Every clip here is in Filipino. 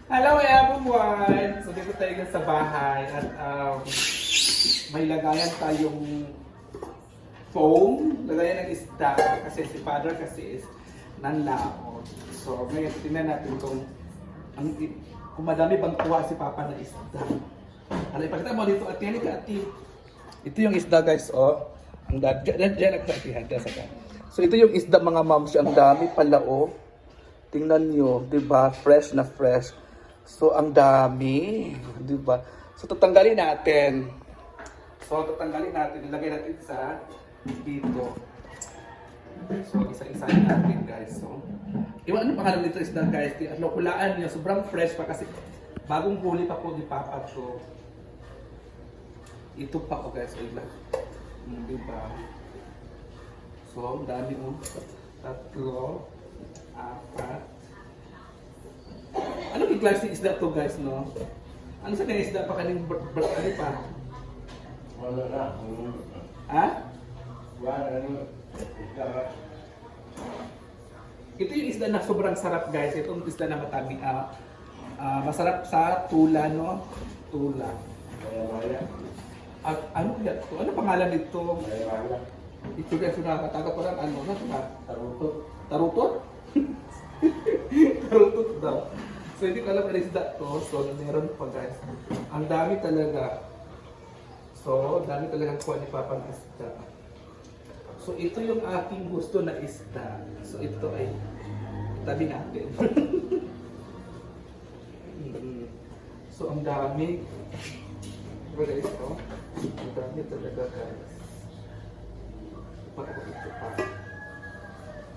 Hello everyone! So dito tayo sa bahay at may lagayan tayong foam, lagayan ng isda kasi si father kasi is nanlaot. So ngayon tingnan natin kung madami bang kuha si papa na isda. Ano ipakita mo dito at yan ka ati. Ito yung isda guys oh. Ang dyan nagkatihan sa ka. So ito yung isda mga moms, ang dami pala oh. Tingnan nyo, 'di ba? Fresh na fresh. So ang dami, 'di ba? So tatanggalin natin. Ilagay natin sa dito. So isa-isahin natin guys. So iwan ano pangalan nito isda guys? Ano kulaan niya, sobrang fresh pa kasi bagong huli pa po ni Papa to. Ito pa ko guys, ay lang. 'Di ba? So ang dami mo. 3 4. Anong klase isda to guys, no? Ano sa kanya isda pa kaning ano pa? Wala na. Ha? Wala na. Ito yung isda na sobrang sarap guys. Itong isda na matabi. Masarap sa tula, no? Tula. Maya-maya. At ano kaya ito? Ano pangalan nito? Maya-maya. Ito guys, nakakataga ko lang ano na? Tarutot. Tarutot? Tarutot daw. So hindi ko alam ano isda to. So meron pa guys. Ang dami talaga. So dami talaga kuha ni Papa ng isda. So ito yung aking gusto na isda. So ito ay tabi natin. So ang dami. Diba guys ito? Ang dami talaga guys. Ito pa.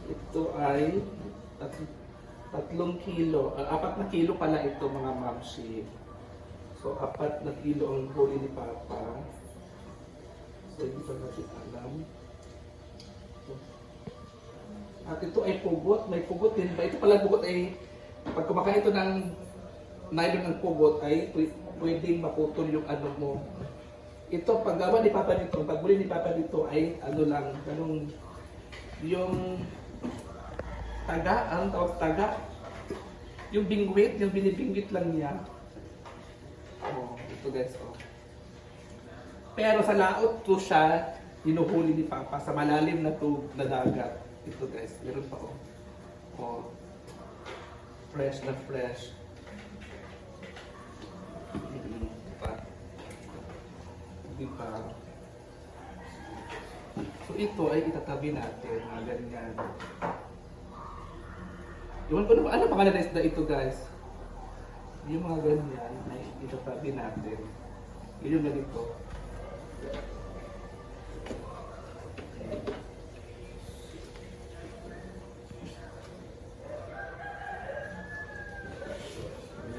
Ito ay 3 kilo. 4 na kilo pala ito mga mamsi. So 4 na kilo ang huli ni Papa. So hindi pa natin alam. At ito ay pugot. May pugot din ba? Ito pala pugot ay pag kumakain ito ng nylon ng pugot ay pwedeng maputol yung ano mo. Ito paggawa ni Papa nito, pagbuli ni Papa dito ay ano lang, ganung yung taga, ang tawag taga. Yung bingwit, yung binibingwit lang niya. Oh, ito guys, oh. Pero sa laot to siya, hinuhuli ni Papa sa malalim na tubig na dagat. Ito guys, meron pa oh. Oh. Fresh na fresh. Diba? So ito ay itatabi natin, mga ganyan. Iwan ko na ano pangalan na isda ito guys? Yung mga ganyan ay itatabi natin. Yun yung ganito.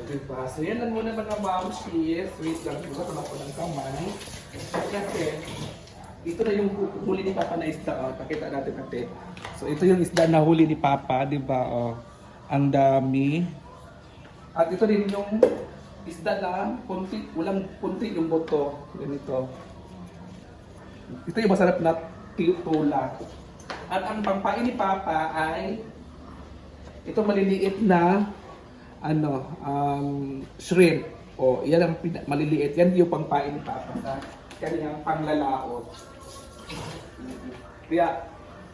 Diba? So yan lang muna mga mamsi. Wait lang, diba? Tama ko ng kamay. Kasi ito na yung huli ni Papa na isda. Oh. Pakita natin natin. So ito yung isda na huli ni Papa, di ba? Oh. Ang dami. At ito din yung isda na kunti, walang kunti yung buto. Ganito. Ito yung masarap na tula. At ang pangpain ni Papa ay ito maliliit na ano, shrimp. O, yan ang maliliit. Yan yung pangpain ni Papa sa kanyang panglalaot. Kaya,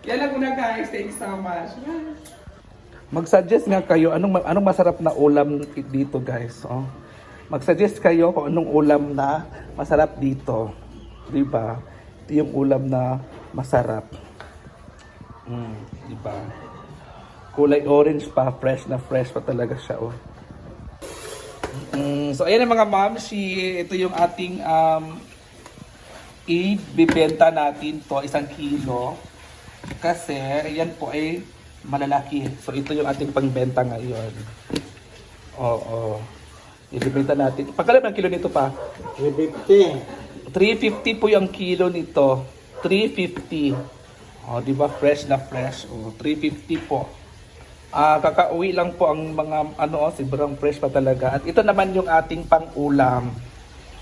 yan lang muna guys. Thanks so much. Mag-suggest nga kayo anong masarap na ulam dito guys. Oh. Mag-suggest kayo kung anong ulam na masarap dito. 'Di ba? Ito yung ulam na masarap. 'Di ba? Kulay orange pa, fresh pa talaga siya oh. So ayan ang mga mamsi, ito yung ating ibibenta natin to 1 kilo. Kasi yan po ay malalaki. So ito yung ating pangbenta ngayon. Oo. Ibibenta natin. Pagkalam ng kilo nito pa? 350. 350 po yung kilo nito. 350. Oh, di ba fresh na fresh. Oh, 350 po. Kakauwi lang po ang mga ano, sobrang fresh pa talaga. At ito naman yung ating pang-ulam.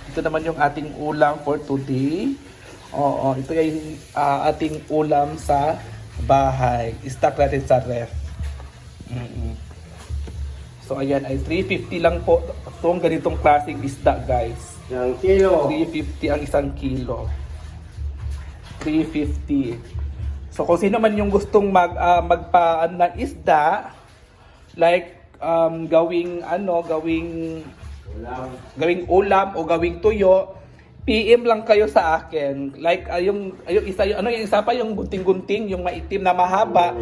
Ito naman yung ating ulam for today. Oo, ito ay ating ulam sa bahay. Stock natin sa ref. So ayan ay 350 lang po itong ganitong klaseng isda guys. Yang kilo. 350 ang isang kilo. 350. So kung sino man yung gustong magpa ng isda, like gawing gawing ulam o gawing tuyo, PM lang kayo sa akin. Like yung isa pa yung gunting-gunting, yung maitim na mahaba.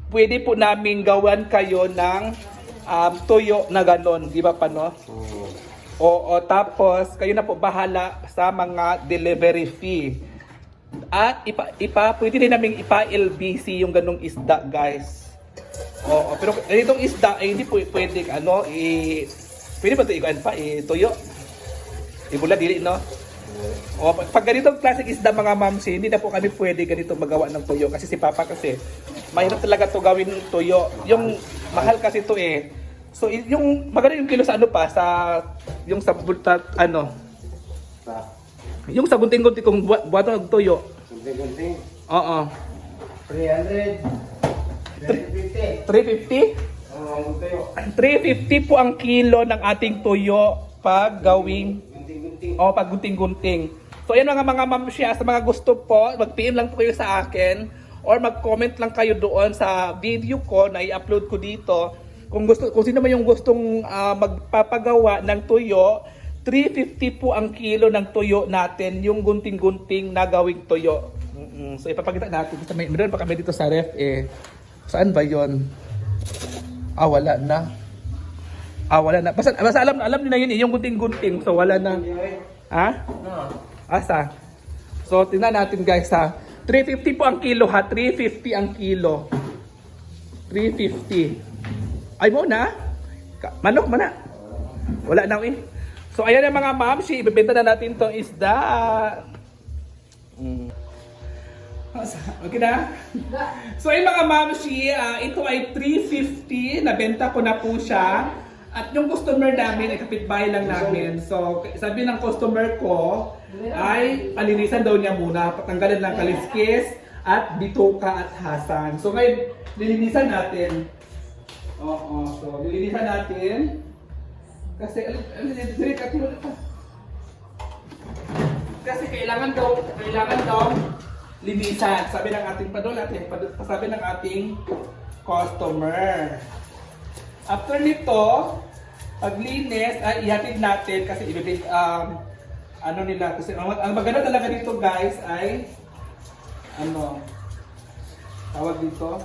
Pwede po namin gawan kayo ng tuyo na ganon, di ba pa no? O tapos kayo na po bahala sa mga delivery fee. At pwede din namin ipa-LBC yung ganong isda, guys. Oo, pero ganitong isda ay hindi po pwede pwede ba ito tuyo? Ibula dili, no? O pag ganitong klaseng isda mga mamsi, hindi na po kami pwede ganito magawa ng tuyo kasi si Papa kasi mahirap talaga to gawin tuyo. Yung mahal kasi to eh. So yung maganda yung kilo sa yung sa yung sa gunting-gunting kung buhat ng tuyo. Gunting-gunting. Oo. 300. 350? Oo, tuyo. 350 po ang kilo ng ating tuyo pag gawing Gunting-gunting. pag gunting-gunting. So ayan mga ma'am siya, sa mga gusto po, mag-PM lang po kayo sa akin or mag-comment lang kayo doon sa video ko na i-upload ko dito. Kung sino man yung gustong magpapagawa ng tuyo, 350 po ang kilo ng tuyo natin, yung gunting-gunting na gawing tuyo. So ipapakita natin. Meron pa kami dito sa ref eh. Saan ba yon? Wala na. Wala na. Basta alam niyo na yun yung gunting-gunting. So wala na. Ha? Asa? So tingnan natin guys ha. 350 po ang kilo ha. 350 ang kilo. 350. Ay mo na? Manok mana? Wala na eh. So ayan ang mga mamsi, ibebenta na natin tong isda. Okay na? So ayun mga mamsi, ito ay 350, nabenta ko na po siya. At yung customer namin ay kapitbahay lang namin. So sabi ng customer ko ay palinisan daw niya muna, patanggalan ng kaliskis at bituka at hasan. So ngayon, lilinisan natin. So lilinisan natin. Kasi kailangan daw linisan. Sabi ng ating sabi ng ating customer. After nito, paglinis ay ihatid natin kasi nila kasi ang maganda talaga dito guys ay tawag dito.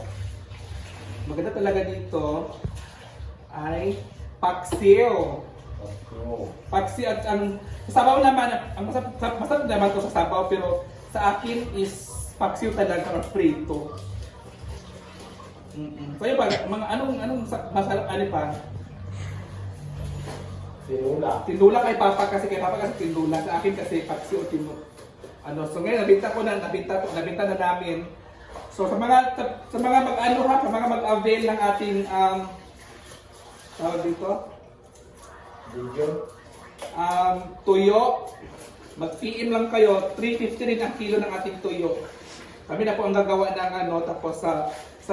Maganda talaga dito ay paksiw. Paksiw at ang sabaw naman, ang masarap naman ito sa sabaw pero sa akin is paksiw talaga or prito. So yun ba, mga anong masarap pa? Tinula. Tindula kay Papa kasi tindula. Sa akin kasi paksiw o tindula. So ngayon nabenta na namin. So sa mga mag-avail ng ating tawag dito? Video. Tuyo. Mag-PM lang kayo. 350 rin ang kilo ng ating tuyo. Kami na po ang gagawa ng tapos sa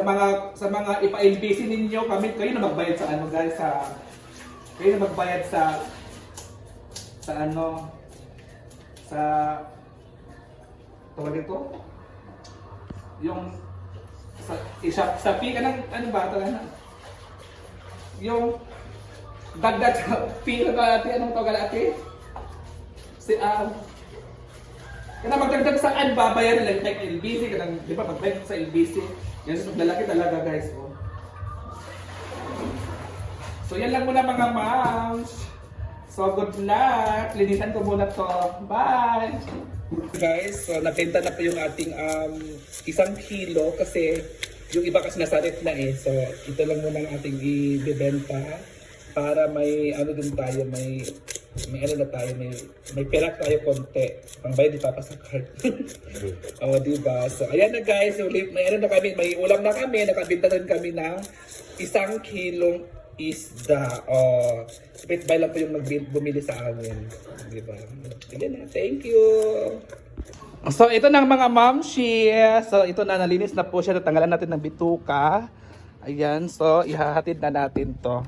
mga ipa-LBC ninyo, kayo na magbayad sa guys, kayo na magbayad sa tawag dito? Yung sa fee ka ng ba talaga? Yung dagdag fee ka ate, anong tawag ate? Kana magdagdag saan babayaran lang like LBC kanang di ba pagbayad sa LBC. Yan sa lalaki talaga guys. So yan lang muna mga moms. So good luck. Linisan ko muna to. Bye. Guys, so nabenta na po yung ating 1 kilo kasi yung iba kasi nasa ref na eh. So ito lang muna ang ating ibebenta para may din tayo, may pera tayo konti. Pangbayad di Papa sa card. Diba? So ayan na guys, so, may ulam na kami, nakabenta rin kami ng 1 kilong isda. Kapitbahay lang po yung bumili sa amin. Diba? Ayan na, thank you! So ito na mga mamshi. So ito na, nalinis na po siya. Natanggalan natin ng bituka. Ayan, so ihahatid na natin to.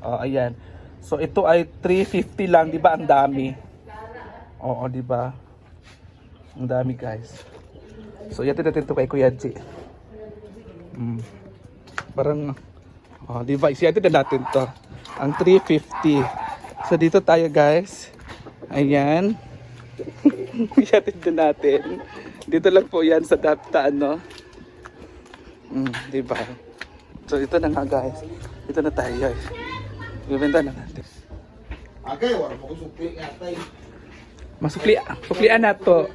Oh, ayan. So ito ay 350 lang, 'di ba? Ang dami. Oo, 'di ba? Ang dami, guys. So yatin natin 'to kay Kuya G. Parang 'di ba? Isiyatin na natin 'to. Ang 350. So dito tayo, guys. Ayan. Isiyatin na natin. Dito lang po 'yan sa daptaan, no? 'Di ba? So ito na nga, guys. Dito na tayo, guys. Ibenta na natin. Agay, wala mo ko supli nga tayo. Suklian na to.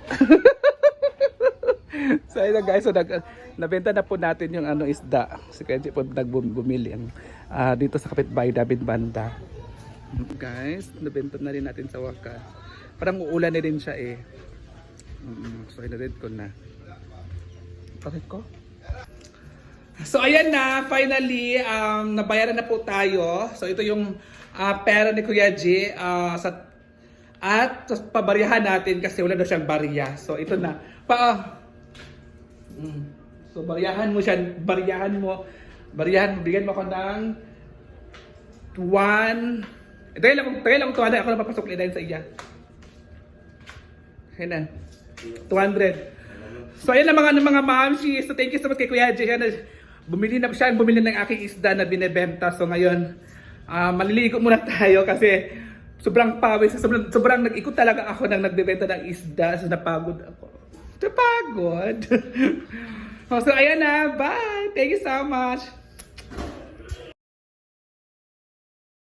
So ayun na, guys, so nabenta na po natin yung isda. Si Kenji po nagbumili dito sa kapitbahay David Banda. Guys, nabenta na rin natin sa wakas. Parang uulan na rin siya eh. So in-read ko na. Bakit ko? So ayan na, finally, nabayaran na po tayo. So ito yung pera ni Kuya G. At pabariyahan natin kasi wala daw siyang bariya. So ito na. So bariyahan mo siya, bigyan mo ako ng 1. Tagay lang 200, ako na papasok din sa iya. Ayan na. 200. So ayan na mga mamshi. So thank you so much kay Kuya G. Bumili ng aking isda na binebenta. So ngayon, maliligo muna tayo kasi sobrang pawis, sobrang nag-ikot talaga ako nang nagbebenta ng isda. So napagod ako. So ayan na, bye! Thank you so much!